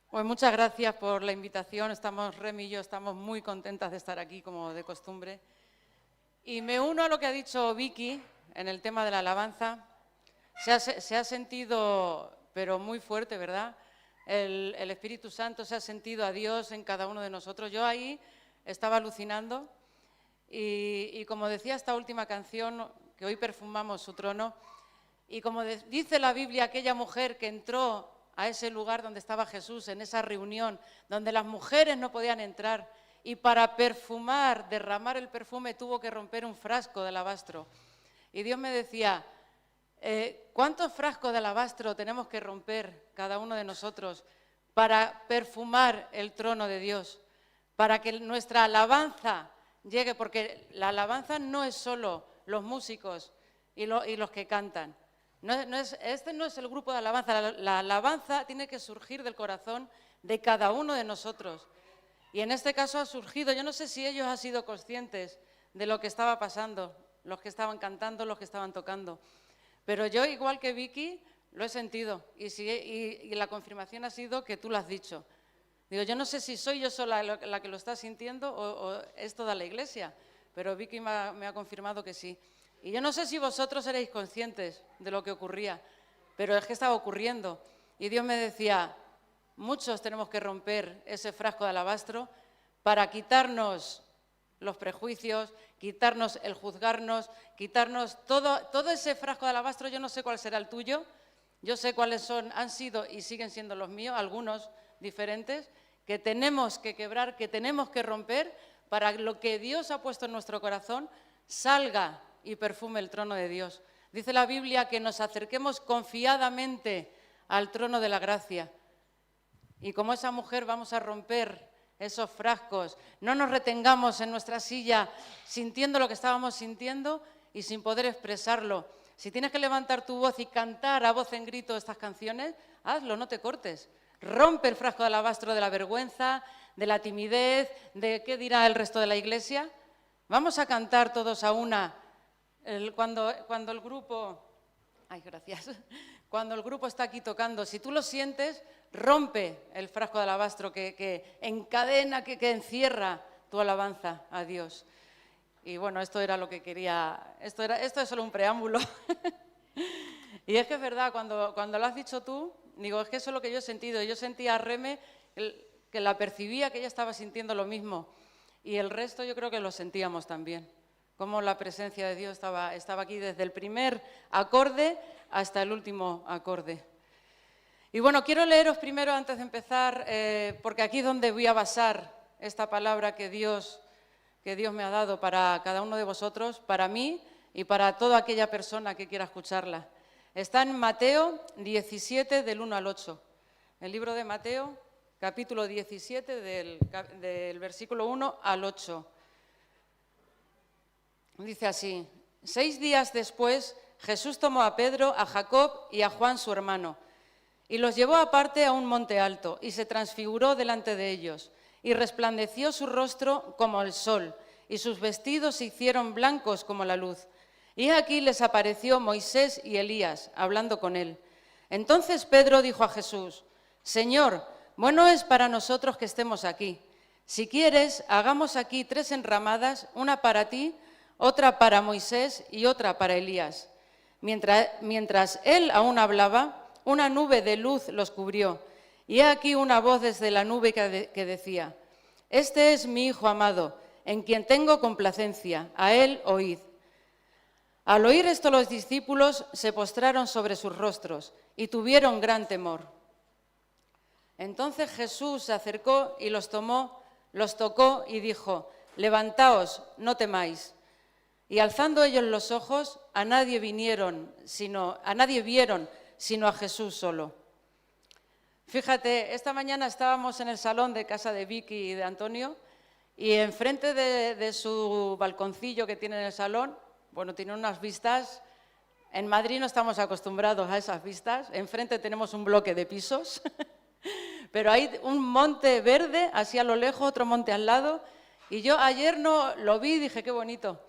Pues muchas gracias por la invitación. Remy y yo estamos muy contentas de estar aquí, como de costumbre. Y me uno a lo que ha dicho Vicky en el tema de la alabanza. Se ha sentido, pero muy fuerte, ¿verdad? El Espíritu Santo se ha sentido a Dios en cada uno de nosotros. Yo ahí estaba alucinando y como decía esta última canción, que hoy perfumamos su trono, y como dice la Biblia, aquella mujer que entró a ese lugar donde estaba Jesús, en esa reunión, donde las mujeres no podían entrar, y para perfumar, derramar el perfume, tuvo que romper un frasco de alabastro. Y Dios me decía, ¿cuántos frascos de alabastro tenemos que romper cada uno de nosotros para perfumar el trono de Dios? Para que nuestra alabanza llegue, porque la alabanza no es solo los músicos y los que cantan. Este no es el grupo de alabanza. La alabanza tiene que surgir del corazón de cada uno de nosotros. Y en este caso ha surgido, yo no sé si ellos han sido conscientes de lo que estaba pasando, los que estaban cantando, los que estaban tocando. Pero yo, igual que Vicky, lo he sentido. Y la confirmación ha sido que tú lo has dicho. Digo, yo no sé si soy yo sola la que lo está sintiendo o es toda la iglesia, pero Vicky me ha confirmado que sí. Y yo no sé si vosotros erais conscientes de lo que ocurría, pero es que estaba ocurriendo. Y Dios me decía, muchos tenemos que romper ese frasco de alabastro para quitarnos los prejuicios, quitarnos el juzgarnos, quitarnos todo ese frasco de alabastro. Yo no sé cuál será el tuyo, yo sé cuáles han sido y siguen siendo los míos, algunos diferentes, que tenemos que quebrar, que tenemos que romper para que lo que Dios ha puesto en nuestro corazón salga y perfume el trono de Dios. Dice la Biblia que nos acerquemos confiadamente al trono de la gracia. Y como esa mujer vamos a romper esos frascos. No nos retengamos en nuestra silla sintiendo lo que estábamos sintiendo y sin poder expresarlo. Si tienes que levantar tu voz y cantar a voz en grito estas canciones, hazlo, no te cortes. Rompe el frasco de alabastro de la vergüenza, de la timidez, de qué dirá el resto de la iglesia. Vamos a cantar todos a una. Cuando el grupo... Ay, gracias. Cuando el grupo está aquí tocando, si tú lo sientes, rompe el frasco de alabastro que encadena, que encierra tu alabanza a Dios. Y bueno, esto era lo que quería, esto es solo un preámbulo. Y es que es verdad, cuando lo has dicho tú, digo, es que eso es lo que yo he sentido. Yo sentía a Reme, que la percibía, que ella estaba sintiendo lo mismo. Y el resto yo creo que lo sentíamos también. Cómo la presencia de Dios estaba aquí desde el primer acorde hasta el último acorde. Y bueno, quiero leeros primero, antes de empezar, porque aquí es donde voy a basar esta palabra que Dios me ha dado para cada uno de vosotros, para mí y para toda aquella persona que quiera escucharla. Está en Mateo 17, del 1 al 8. El libro de Mateo, capítulo 17, del versículo 1 al 8. Dice así: 6 días después, Jesús tomó a Pedro, a Jacob y a Juan su hermano, y los llevó aparte a un monte alto, y se transfiguró delante de ellos, y resplandeció su rostro como el sol, y sus vestidos se hicieron blancos como la luz. Y aquí les apareció Moisés y Elías, hablando con él. Entonces Pedro dijo a Jesús: Señor, bueno es para nosotros que estemos aquí. Si quieres, hagamos aquí 3 enramadas, una para ti, otra para Moisés y otra para Elías. Mientras él aún hablaba, una nube de luz los cubrió. Y he aquí una voz desde la nube que decía: Este es mi Hijo amado, en quien tengo complacencia, a él oíd. Al oír esto, los discípulos se postraron sobre sus rostros y tuvieron gran temor. Entonces Jesús se acercó y los tomó, los tocó y dijo: Levantaos, no temáis. Y alzando ellos los ojos, a nadie vieron, sino a Jesús solo. Fíjate, esta mañana estábamos en el salón de casa de Vicky y de Antonio, y enfrente de su balconcillo que tiene en el salón, bueno, tiene unas vistas. En Madrid no estamos acostumbrados a esas vistas. Enfrente tenemos un bloque de pisos, pero hay un monte verde, así a lo lejos, otro monte al lado. Y yo ayer no lo vi y dije, qué bonito.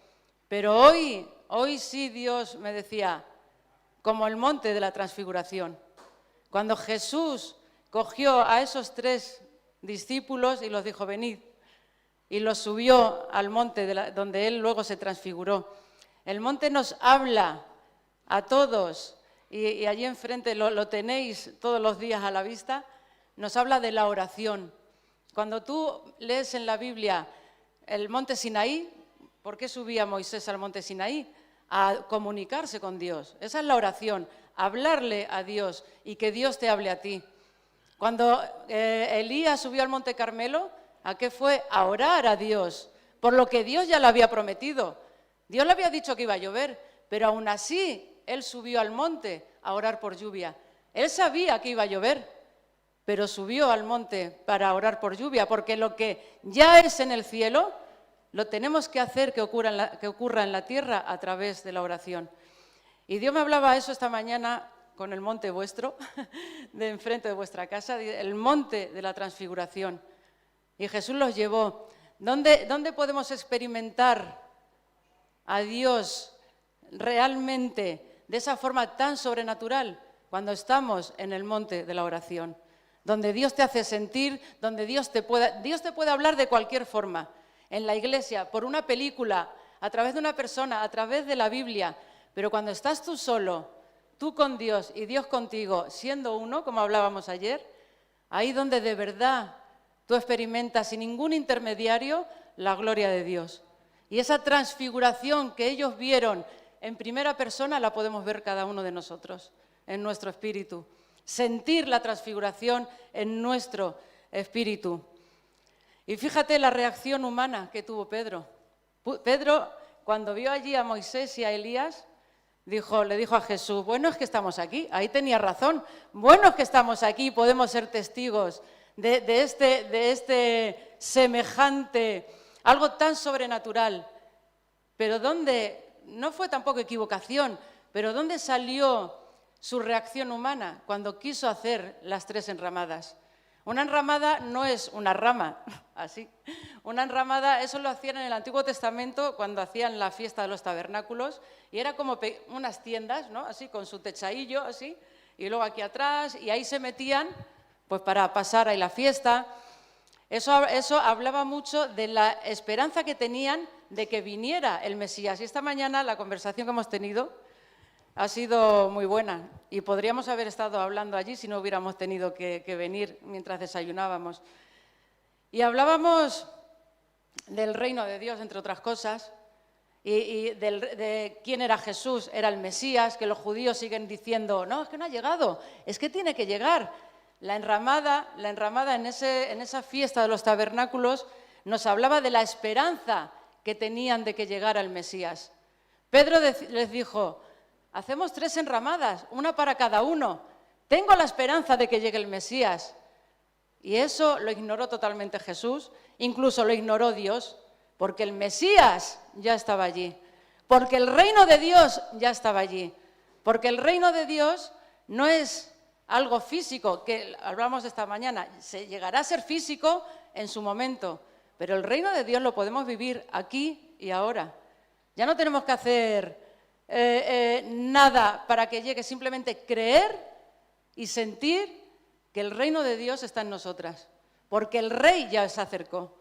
Pero hoy sí Dios me decía, como el monte de la transfiguración. Cuando Jesús cogió a esos 3 discípulos y los dijo, venid, y los subió al monte donde él luego se transfiguró. El monte nos habla a todos, y allí enfrente lo tenéis todos los días a la vista, nos habla de la oración. Cuando tú lees en la Biblia el monte Sinaí, ¿por qué subía Moisés al monte Sinaí? A comunicarse con Dios. Esa es la oración, hablarle a Dios y que Dios te hable a ti. Cuando Elías subió al monte Carmelo, ¿a qué fue? A orar a Dios, por lo que Dios ya le había prometido. Dios le había dicho que iba a llover, pero aún así él subió al monte a orar por lluvia. Él sabía que iba a llover, pero subió al monte para orar por lluvia, porque lo que ya es en el cielo, lo tenemos que hacer que ocurra en la tierra a través de la oración. Y Dios me hablaba eso esta mañana con el monte vuestro, de enfrente de vuestra casa, el monte de la transfiguración. Y Jesús los llevó. ¿Dónde podemos experimentar a Dios realmente de esa forma tan sobrenatural? Cuando estamos en el monte de la oración, donde Dios te hace sentir, donde Dios te puede hablar de cualquier forma. En la iglesia, por una película, a través de una persona, a través de la Biblia. Pero cuando estás tú solo, tú con Dios y Dios contigo, siendo uno, como hablábamos ayer, ahí donde de verdad tú experimentas sin ningún intermediario la gloria de Dios. Y esa transfiguración que ellos vieron en primera persona la podemos ver cada uno de nosotros, en nuestro espíritu. Sentir la transfiguración en nuestro espíritu. Y fíjate la reacción humana que tuvo Pedro. Pedro, cuando vio allí a Moisés y a Elías, le dijo a Jesús, bueno, es que estamos aquí. Ahí tenía razón. Bueno, es que estamos aquí y podemos ser testigos de este semejante, algo tan sobrenatural. Pero ¿dónde? No fue tampoco equivocación, pero ¿dónde salió su reacción humana cuando quiso hacer las 3 enramadas? Una enramada no es una rama, así. Una enramada, eso lo hacían en el Antiguo Testamento cuando hacían la fiesta de los tabernáculos y era como unas tiendas, ¿no? Así, con su techadillo, así, y luego aquí atrás, y ahí se metían pues para pasar ahí la fiesta. Eso hablaba mucho de la esperanza que tenían de que viniera el Mesías. Y esta mañana la conversación que hemos tenido ha sido muy buena y podríamos haber estado hablando allí si no hubiéramos tenido que venir mientras desayunábamos. Y hablábamos del reino de Dios, entre otras cosas, y de quién era Jesús, era el Mesías, que los judíos siguen diciendo, no, es que no ha llegado, es que tiene que llegar. La enramada en esa fiesta de los tabernáculos nos hablaba de la esperanza que tenían de que llegara el Mesías. Pedro les dijo, hacemos 3 enramadas, una para cada uno. Tengo la esperanza de que llegue el Mesías. Y eso lo ignoró totalmente Jesús, incluso lo ignoró Dios, porque el Mesías ya estaba allí, porque el reino de Dios ya estaba allí, porque el reino de Dios no es algo físico, que hablamos esta mañana, se llegará a ser físico en su momento, pero el reino de Dios lo podemos vivir aquí y ahora. Ya no tenemos que hacer nada para que llegue, simplemente creer y sentir que el reino de Dios está en nosotras, porque el Rey ya se acercó.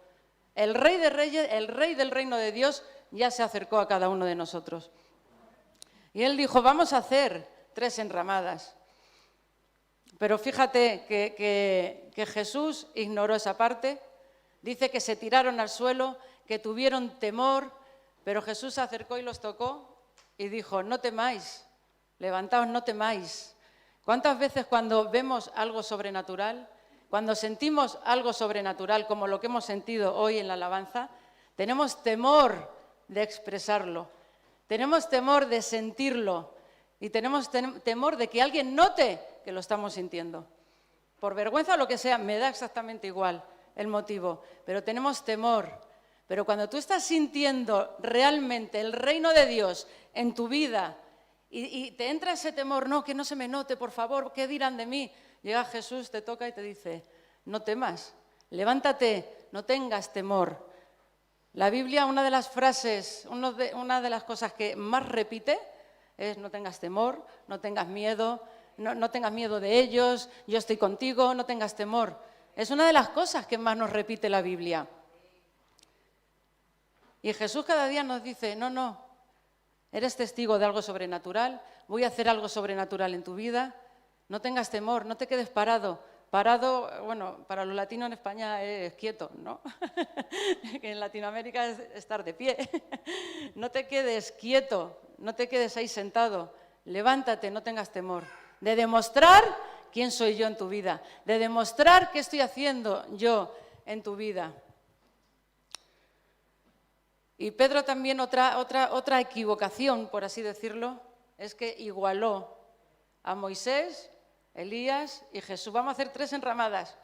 El Rey de Reyes, el Rey del reino de Dios ya se acercó a cada uno de nosotros. Y él dijo, vamos a hacer 3 enramadas. Pero fíjate que Jesús ignoró esa parte. Dice que se tiraron al suelo, que tuvieron temor, pero Jesús se acercó y los tocó y dijo, no temáis, levantaos, no temáis. ¿Cuántas veces cuando vemos algo sobrenatural, cuando sentimos algo sobrenatural como lo que hemos sentido hoy en la alabanza, tenemos temor de expresarlo, tenemos temor de sentirlo y tenemos temor de que alguien note que lo estamos sintiendo? Por vergüenza o lo que sea, me da exactamente igual el motivo, pero tenemos temor. Pero cuando tú estás sintiendo realmente el reino de Dios en tu vida y te entra ese temor, no, que no se me note, por favor, ¿qué dirán de mí? Llega Jesús, te toca y te dice, no temas, levántate, no tengas temor. La Biblia, una de las frases, una de las cosas que más repite es no tengas temor, no tengas miedo, no tengas miedo de ellos, yo estoy contigo, no tengas temor. Es una de las cosas que más nos repite la Biblia. Y Jesús cada día nos dice, no, eres testigo de algo sobrenatural, voy a hacer algo sobrenatural en tu vida, no tengas temor, no te quedes parado. Parado, bueno, para los latinos en España es quieto, ¿no? Que en Latinoamérica es estar de pie. No te quedes quieto, no te quedes ahí sentado. Levántate, no tengas temor. De demostrar quién soy yo en tu vida, de demostrar qué estoy haciendo yo en tu vida. Y Pedro también, otra equivocación, por así decirlo, es que igualó a Moisés, Elías y Jesús. Vamos a hacer 3 enramadas,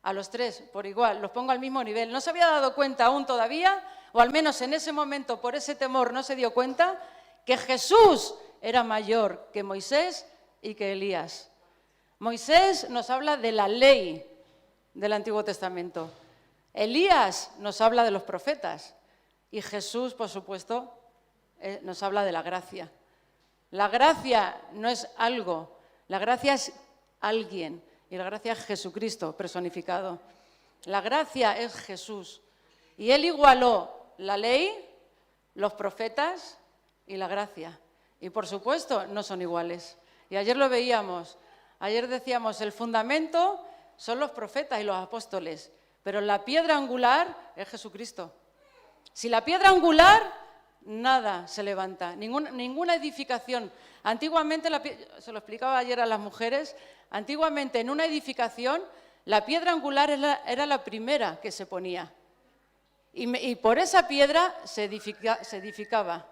a los 3 por igual, los pongo al mismo nivel. ¿No se había dado cuenta aún todavía, o al menos en ese momento, por ese temor, no se dio cuenta que Jesús era mayor que Moisés y que Elías? Moisés nos habla de la ley del Antiguo Testamento. Elías nos habla de los profetas. Y Jesús, por supuesto, nos habla de la gracia. La gracia no es algo, la gracia es alguien. Y la gracia es Jesucristo personificado. La gracia es Jesús. Y Él igualó la ley, los profetas y la gracia. Y por supuesto, no son iguales. Y ayer lo veíamos. Ayer decíamos, el fundamento son los profetas y los apóstoles. Pero la piedra angular es Jesucristo. Si la piedra angular, nada se levanta, ninguna edificación. Antiguamente, se lo explicaba ayer a las mujeres, antiguamente en una edificación la piedra angular era la primera que se ponía. Y por esa piedra se edificaba.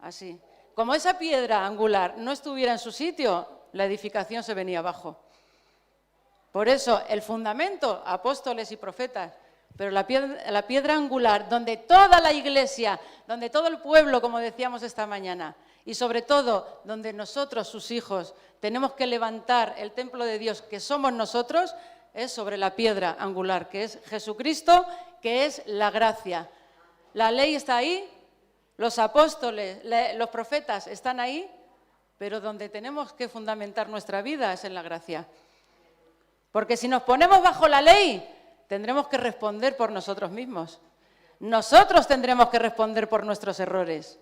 Así. Como esa piedra angular no estuviera en su sitio, la edificación se venía abajo. Por eso, el fundamento, apóstoles y profetas. Pero la piedra angular, donde toda la iglesia, donde todo el pueblo, como decíamos esta mañana, y sobre todo donde nosotros, sus hijos, tenemos que levantar el templo de Dios, que somos nosotros, es sobre la piedra angular, que es Jesucristo, que es la gracia. La ley está ahí, los apóstoles, los profetas están ahí, pero donde tenemos que fundamentar nuestra vida es en la gracia. Porque si nos ponemos bajo la ley, tendremos que responder por nosotros mismos. Nosotros tendremos que responder por nuestros errores.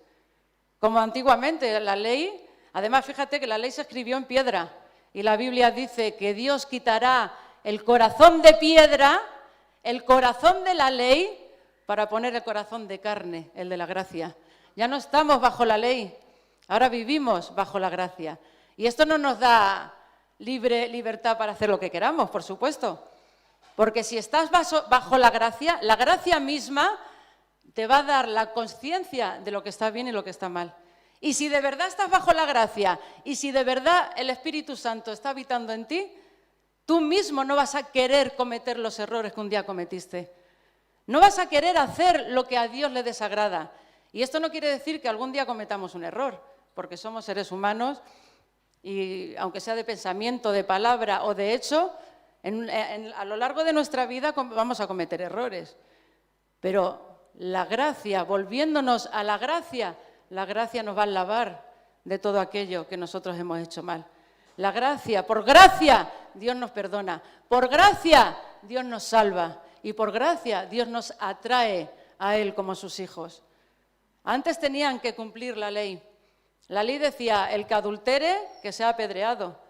Como antiguamente la ley, además fíjate que la ley se escribió en piedra y la Biblia dice que Dios quitará el corazón de piedra, el corazón de la ley, para poner el corazón de carne, el de la gracia. Ya no estamos bajo la ley, ahora vivimos bajo la gracia. Y esto no nos da libertad para hacer lo que queramos, por supuesto. Porque si estás bajo la gracia misma te va a dar la conciencia de lo que está bien y lo que está mal. Y si de verdad estás bajo la gracia y si de verdad el Espíritu Santo está habitando en ti, tú mismo no vas a querer cometer los errores que un día cometiste. No vas a querer hacer lo que a Dios le desagrada. Y esto no quiere decir que algún día cometamos un error, porque somos seres humanos y aunque sea de pensamiento, de palabra o de hecho, a lo largo de nuestra vida vamos a cometer errores, pero la gracia, volviéndonos a la gracia nos va a lavar de todo aquello que nosotros hemos hecho mal. La gracia, por gracia, Dios nos perdona, por gracia, Dios nos salva y por gracia, Dios nos atrae a Él como sus hijos. Antes tenían que cumplir la ley. La ley decía, el que adultere, que sea apedreado.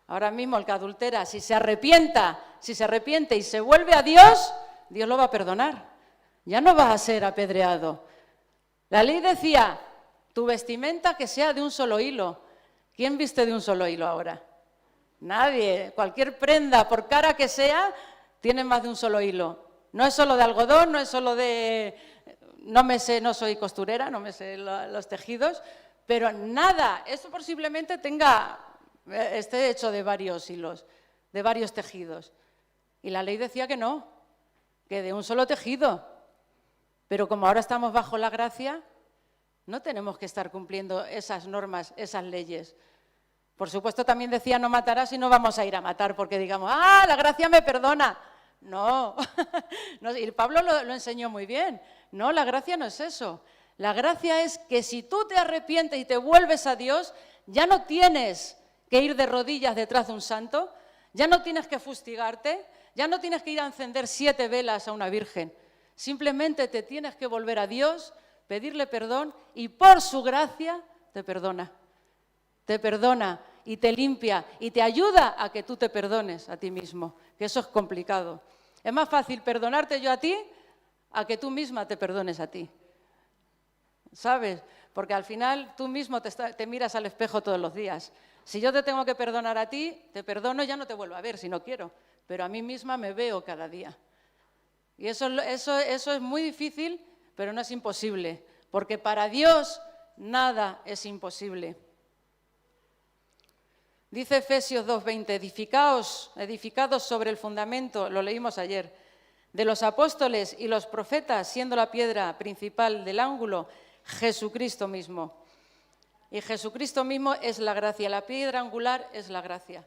Ahora mismo el que adultera, si se arrepiente y se vuelve a Dios, Dios lo va a perdonar. Ya no va a ser apedreado. La ley decía, tu vestimenta que sea de un solo hilo. ¿Quién viste de un solo hilo ahora? Nadie. Cualquier prenda, por cara que sea, tiene más de un solo hilo. No es solo de algodón, no es solo de... No soy costurera, no me sé los tejidos, pero nada. Esto posiblemente esté hecho de varios hilos, de varios tejidos. Y la ley decía que no, que de un solo tejido. Pero como ahora estamos bajo la gracia, no tenemos que estar cumpliendo esas normas, esas leyes. Por supuesto también decía no matarás y no vamos a ir a matar porque digamos, la gracia me perdona. No, y Pablo lo enseñó muy bien. No, la gracia no es eso. La gracia es que si tú te arrepientes y te vuelves a Dios, ya no tienes que ir de rodillas detrás de un santo, ya no tienes que fustigarte, ya no tienes que ir a encender 7 velas a una virgen. Simplemente te tienes que volver a Dios, pedirle perdón y por su gracia te perdona. Te perdona y te limpia y te ayuda a que tú te perdones a ti mismo, que eso es complicado. Es más fácil perdonarte yo a ti a que tú misma te perdones a ti. ¿Sabes? Porque al final tú mismo te miras al espejo todos los días. Si yo te tengo que perdonar a ti, te perdono y ya no te vuelvo a ver si no quiero. Pero a mí misma me veo cada día. Y eso es muy difícil, pero no es imposible. Porque para Dios nada es imposible. Dice Efesios 2:20, edificados sobre el fundamento, lo leímos ayer, de los apóstoles y los profetas, siendo la piedra principal del ángulo, Jesucristo mismo. Y Jesucristo mismo es la gracia, la piedra angular es la gracia.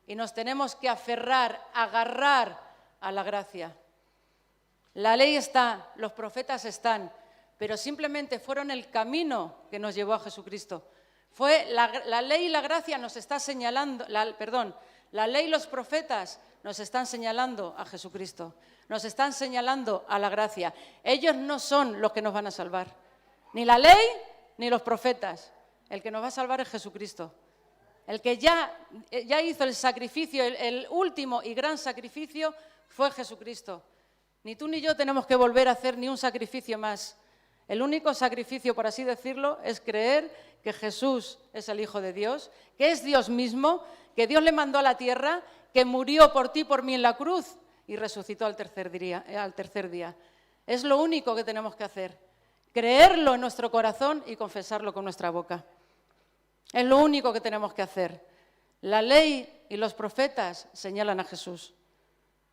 Y nos tenemos que aferrar, agarrar a la gracia. La ley está, los profetas están, pero simplemente fueron el camino que nos llevó a Jesucristo. Fue la ley y la gracia nos está señalando, la ley y los profetas nos están señalando a Jesucristo, nos están señalando a la gracia. Ellos no son los que nos van a salvar, ni la ley ni los profetas. El que nos va a salvar es Jesucristo. El que ya hizo el sacrificio, el último y gran sacrificio fue Jesucristo. Ni tú ni yo tenemos que volver a hacer ni un sacrificio más. El único sacrificio, por así decirlo, es creer que Jesús es el Hijo de Dios, que es Dios mismo, que Dios le mandó a la tierra, que murió por ti y por mí en la cruz y resucitó al tercer día. Es lo único que tenemos que hacer, creerlo en nuestro corazón y confesarlo con nuestra boca. Es lo único que tenemos que hacer. La ley y los profetas señalan a Jesús,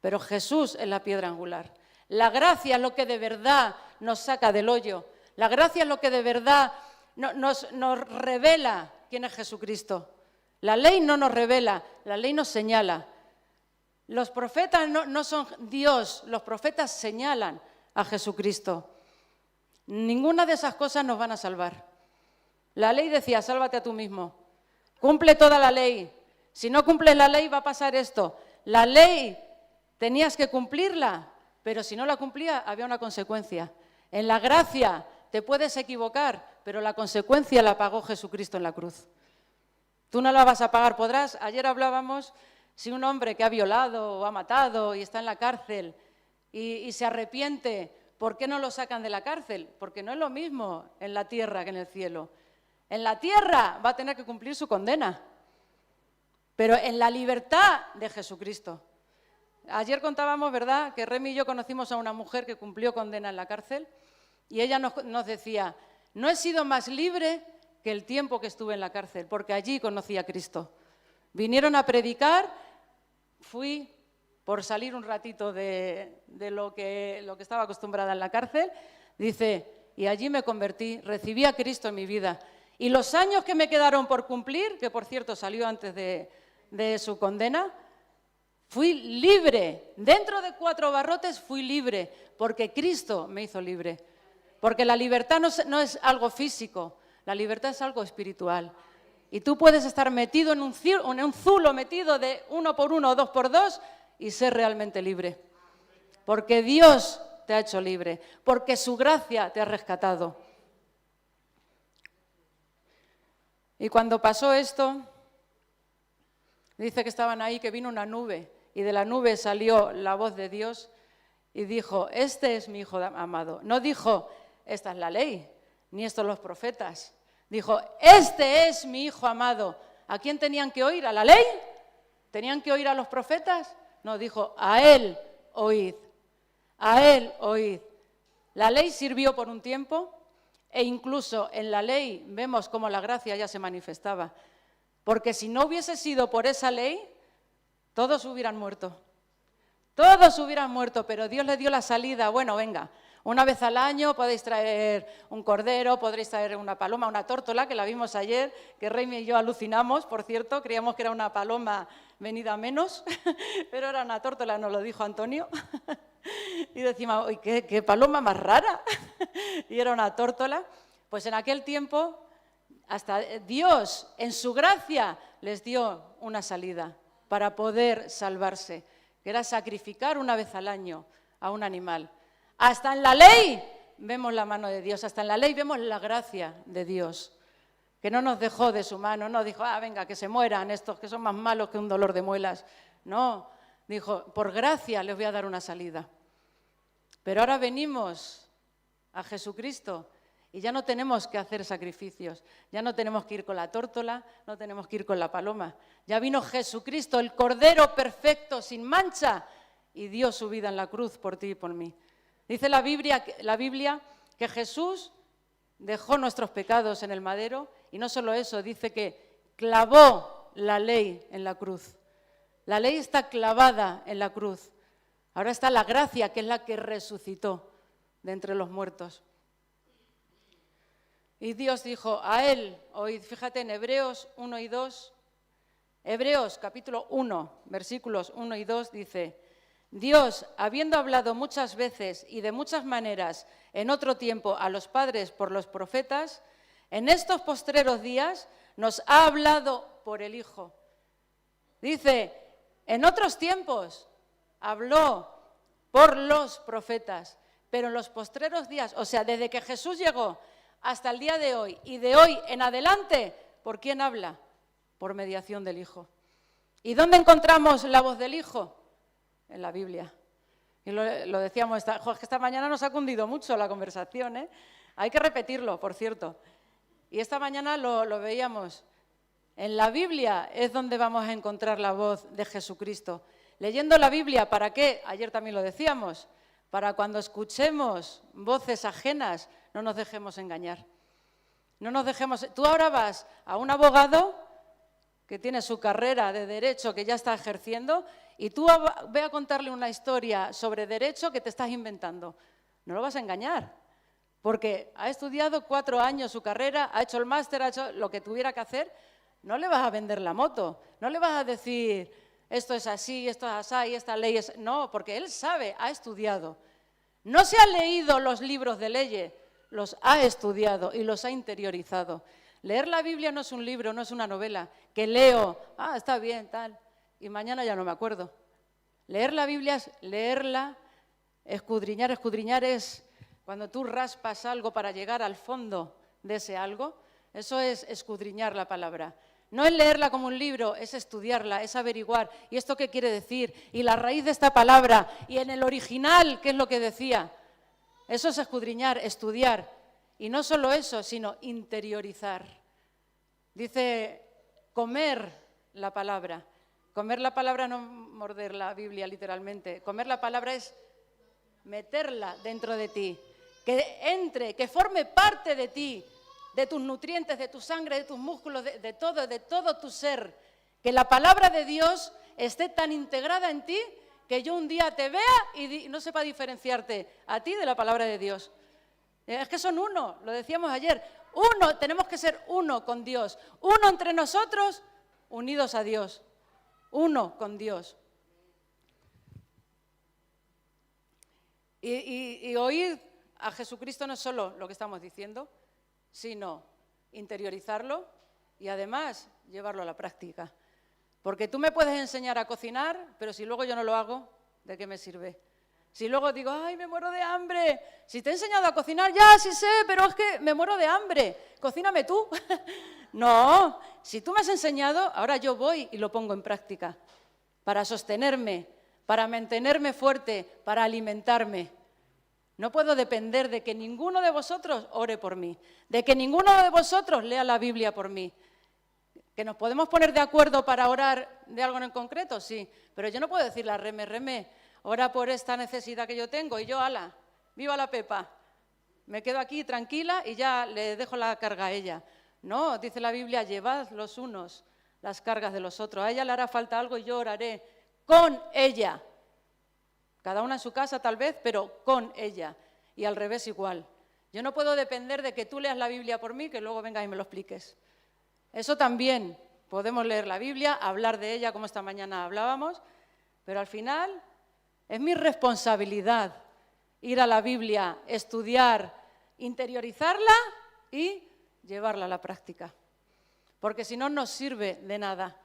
pero Jesús es la piedra angular. La gracia es lo que de verdad nos saca del hoyo. La gracia es lo que de verdad nos revela quién es Jesucristo. La ley no nos revela, la ley nos señala. Los profetas no son Dios, los profetas señalan a Jesucristo. Ninguna de esas cosas nos van a salvar. La ley decía, sálvate a tú mismo. Cumple toda la ley. Si no cumples la ley va a pasar esto. La ley tenías que cumplirla, pero si no la cumplía había una consecuencia. En la gracia te puedes equivocar, pero la consecuencia la pagó Jesucristo en la cruz. Tú no la vas a pagar, podrás. Ayer hablábamos si un hombre que ha violado o ha matado y está en la cárcel y se arrepiente, ¿por qué no lo sacan de la cárcel? Porque no es lo mismo en la tierra que en el cielo. En la tierra va a tener que cumplir su condena, pero en la libertad de Jesucristo. Ayer contábamos, ¿verdad?, que Remy y yo conocimos a una mujer que cumplió condena en la cárcel y ella nos decía, no he sido más libre que el tiempo que estuve en la cárcel, porque allí conocí a Cristo. Vinieron a predicar, fui por salir un ratito de lo que estaba acostumbrada en la cárcel, dice, y allí me convertí, recibí a Cristo en mi vida. Y los años que me quedaron por cumplir, que por cierto salió antes de su condena, fui libre. Dentro de 4 barrotes fui libre, porque Cristo me hizo libre. Porque la libertad no es algo físico, la libertad es algo espiritual. Y tú puedes estar metido en un zulo, metido de 1 por 1 o 2 por 2 y ser realmente libre. Porque Dios te ha hecho libre, porque su gracia te ha rescatado. Y cuando pasó esto, dice que estaban ahí, que vino una nube, y de la nube salió la voz de Dios y dijo, este es mi hijo amado. No dijo, esta es la ley, ni estos los profetas. Dijo, este es mi hijo amado. ¿A quién tenían que oír? ¿A la ley? ¿Tenían que oír a los profetas? No, dijo, a él oíd, a él oíd. La ley sirvió por un tiempo e incluso en la ley vemos cómo la gracia ya se manifestaba. Porque si no hubiese sido por esa ley, todos hubieran muerto. Todos hubieran muerto, pero Dios le dio la salida. Bueno, venga, una vez al año podéis traer un cordero, podréis traer una paloma, una tórtola, que la vimos ayer, que Remy y yo alucinamos, por cierto, creíamos que era una paloma venida a menos, pero era una tórtola, nos lo dijo Antonio. Y decimos, uy, qué paloma más rara. Y era una tórtola. Pues en aquel tiempo hasta Dios, en su gracia, les dio una salida para poder salvarse, que era sacrificar una vez al año a un animal. Hasta en la ley vemos la mano de Dios, hasta en la ley vemos la gracia de Dios, que no nos dejó de su mano, no dijo, venga, que se mueran estos que son más malos que un dolor de muelas. No, dijo, por gracia les voy a dar una salida. Pero ahora venimos a Jesucristo y ya no tenemos que hacer sacrificios, ya no tenemos que ir con la tórtola, no tenemos que ir con la paloma. Ya vino Jesucristo, el Cordero perfecto, sin mancha, y dio su vida en la cruz por ti y por mí. Dice la Biblia que Jesús dejó nuestros pecados en el madero y no solo eso, dice que clavó la ley en la cruz. La ley está clavada en la cruz. Ahora está la gracia, que es la que resucitó de entre los muertos. Y Dios dijo a él, oíd, fíjate en Hebreos 1 y 2, Hebreos capítulo 1, versículos 1 y 2 dice, Dios, habiendo hablado muchas veces y de muchas maneras en otro tiempo a los padres por los profetas, en estos postreros días nos ha hablado por el Hijo. Dice, en otros tiempos habló por los profetas, pero en los postreros días, o sea, desde que Jesús llegó hasta el día de hoy y de hoy en adelante, ¿por quién habla? Por mediación del Hijo. ¿Y dónde encontramos la voz del Hijo? En la Biblia. Y lo decíamos, esta mañana nos ha cundido mucho la conversación, ¿eh? Hay que repetirlo, por cierto. Y esta mañana lo veíamos. En la Biblia es donde vamos a encontrar la voz de Jesucristo. Leyendo la Biblia, ¿para qué? Ayer también lo decíamos. Para cuando escuchemos voces ajenas, no nos dejemos engañar. No nos dejemos. Tú ahora vas a un abogado que tiene su carrera de derecho, que ya está ejerciendo, y tú ve a contarle una historia sobre derecho que te estás inventando. No lo vas a engañar, porque ha estudiado 4 años su carrera, ha hecho el máster, ha hecho lo que tuviera que hacer. No le vas a vender la moto, no le vas a decir esto es así, esto es así, y esta ley es... No, porque él sabe, ha estudiado. No se ha leído los libros de leyes, los ha estudiado y los ha interiorizado. Leer la Biblia no es un libro, no es una novela, que leo, está bien, tal, y mañana ya no me acuerdo. Leer la Biblia es leerla, escudriñar es cuando tú raspas algo para llegar al fondo de ese algo, eso es escudriñar la palabra. No es leerla como un libro, es estudiarla, es averiguar, ¿y esto qué quiere decir? Y la raíz de esta palabra, y en el original, ¿qué es lo que decía? Eso es escudriñar, estudiar. Y no solo eso, sino interiorizar. Dice, comer la palabra. Comer la palabra no morder la Biblia literalmente. Comer la palabra es meterla dentro de ti. Que entre, que forme parte de ti, de tus nutrientes, de tu sangre, de tus músculos, de todo tu ser. Que la palabra de Dios esté tan integrada en ti que yo un día te vea y no sepa diferenciarte a ti de la palabra de Dios. Es que son uno, lo decíamos ayer, uno, tenemos que ser uno con Dios, uno entre nosotros, unidos a Dios, uno con Dios. Y oír a Jesucristo no es solo lo que estamos diciendo, sino interiorizarlo y además llevarlo a la práctica. Porque tú me puedes enseñar a cocinar, pero si luego yo no lo hago, ¿de qué me sirve? Si luego digo, ¡ay, me muero de hambre! Si te he enseñado a cocinar, ya, sí sé, pero es que me muero de hambre. Cocíname tú. No, si tú me has enseñado, ahora yo voy y lo pongo en práctica. Para sostenerme, para mantenerme fuerte, para alimentarme. No puedo depender de que ninguno de vosotros ore por mí, de que ninguno de vosotros lea la Biblia por mí. ¿Que nos podemos poner de acuerdo para orar de algo en concreto? Sí, pero yo no puedo decirle a Reme, ora por esta necesidad que yo tengo y yo, ala, viva la Pepa. Me quedo aquí tranquila y ya le dejo la carga a ella. No, dice la Biblia, llevad los unos las cargas de los otros. A ella le hará falta algo y yo oraré con ella. Cada una en su casa tal vez, pero con ella. Y al revés igual. Yo no puedo depender de que tú leas la Biblia por mí, que luego vengas y me lo expliques. Eso también, podemos leer la Biblia, hablar de ella como esta mañana hablábamos, pero al final es mi responsabilidad ir a la Biblia, estudiar, interiorizarla y llevarla a la práctica, porque si no, no sirve de nada.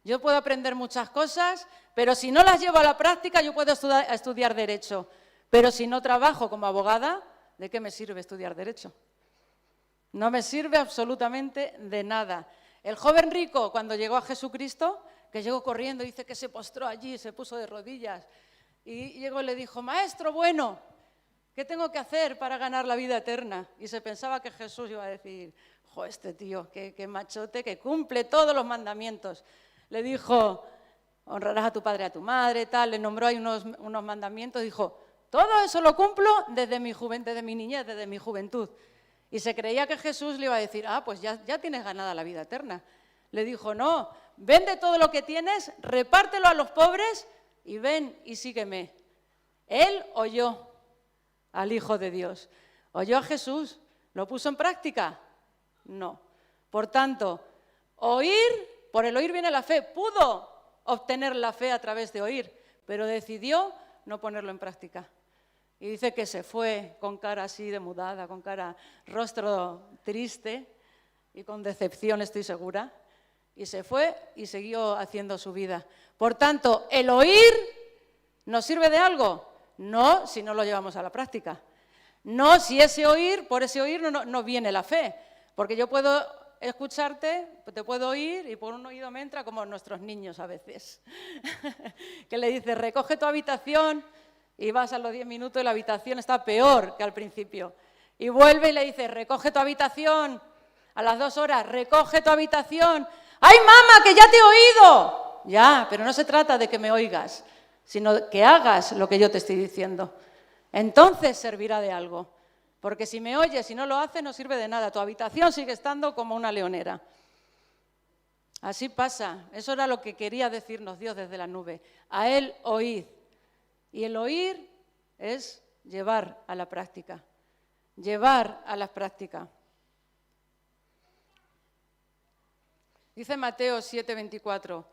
Yo puedo aprender muchas cosas, pero si no las llevo a la práctica, yo puedo estudiar Derecho, pero si no trabajo como abogada, ¿de qué me sirve estudiar Derecho? No me sirve absolutamente de nada. El joven rico, cuando llegó a Jesucristo, que llegó corriendo, dice que se postró allí, se puso de rodillas, y llegó y le dijo, maestro bueno, ¿qué tengo que hacer para ganar la vida eterna? Y se pensaba que Jesús iba a decir, jo, este tío, qué machote, que cumple todos los mandamientos. Le dijo, honrarás a tu padre y a tu madre, tal, le nombró ahí unos mandamientos, dijo, todo eso lo cumplo desde mi niñez, desde mi juventud. Y se creía que Jesús le iba a decir, pues ya tienes ganada la vida eterna. Le dijo, no, vende todo lo que tienes, repártelo a los pobres y ven y sígueme. Él oyó al Hijo de Dios, oyó a Jesús, ¿lo puso en práctica? No. Por tanto, por el oír viene la fe, pudo obtener la fe a través de oír, pero decidió no ponerlo en práctica. Y dice que se fue con cara así demudada, con rostro triste y con decepción, estoy segura, y se fue y siguió haciendo su vida. Por tanto, ¿el oír nos sirve de algo? No, si no lo llevamos a la práctica. No, si por ese oír no viene la fe, porque yo puedo escucharte, te puedo oír y por un oído me entra como nuestros niños a veces, que le dices, recoge tu habitación y vas a los 10 minutos y la habitación está peor que al principio. Y vuelve y le dices, recoge tu habitación, a las 2 horas, recoge tu habitación. ¡Ay, mamá, que ya te he oído! Ya, pero no se trata de que me oigas, sino que hagas lo que yo te estoy diciendo. Entonces servirá de algo. Porque si me oyes y no lo haces, no sirve de nada. Tu habitación sigue estando como una leonera. Así pasa. Eso era lo que quería decirnos Dios desde la nube. A Él oíd. Y el oír es llevar a la práctica. Llevar a la práctica. Dice Mateo 7:24.